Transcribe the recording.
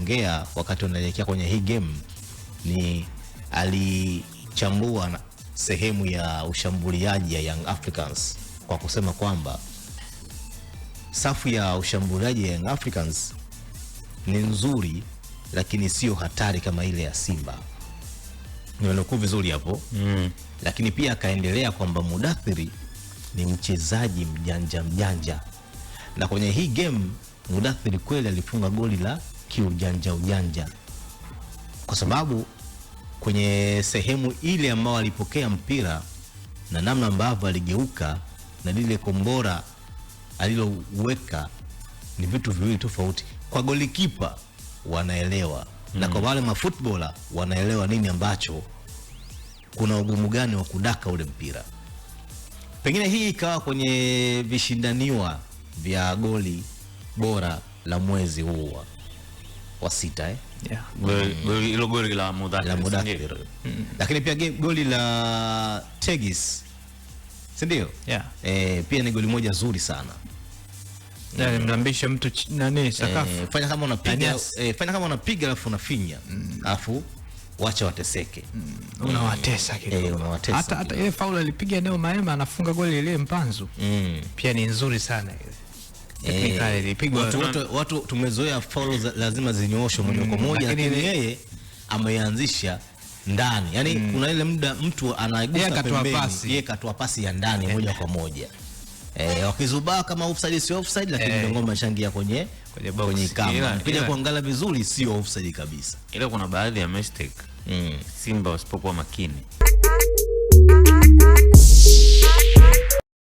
aliongea wakati wanaelekea kwenye hii game ni alichambua sehemu ya ushambuliaji ya Young Africans kwa kusema kwamba safu ya ushambuliaji ya Young Africans ni nzuri lakini sio hatari kama ile ya Simba. Nimenukuu vizuri hapo. Lakini pia akaendelea kwamba Mudathiri ni mchezaji mjanja. Na kwenye hii game Mudathiri kweli alifunga goli la kiujanja. Kwa sababu kwenye sehemu ile ambao alipokea mpira na namna ambavyo aligeuka na lile kombora aliloweka ni vitu viwili tofauti. Kwa golikipa wanaelewa na kwa wale mafootballer wanaelewa nini ambacho kuna ugumu gani wa kudaka ule mpira. Pengine hii ikawa kwenye vishindaniwa vya goli bora la mwezi huu wa 6 Hilo goli la Mudathir. Lakini pia goli la Tegis, si ndio? Pia ni goli moja zuri sana. Mlambisha mtu nani sakafu. Fanya kama unapiga alafu unafinya. Alafu wacha wateseke. Unawatesa kidogo. Unawatesa. Hata ile faulu alipiga Neo Maema anafunga goli ile Mpanzu. Pia ni nzuri sana ile. Watu tumezoea faulu lazima zinyooshwe moja kwa moja, lakini yeye ameanzisha ndani. Yaani kuna ile muda mtu anaigusa pembeni, yeye katoa pasi ya ndani moja kwa moja. Wakizubaa kama offside sio offside, lakini ndio ngoma ishangia kwenye kama. Ukija kuangalia vizuri sio offside kabisa. Ila kuna baadhi ya mistake Simba wasipokuwa makini.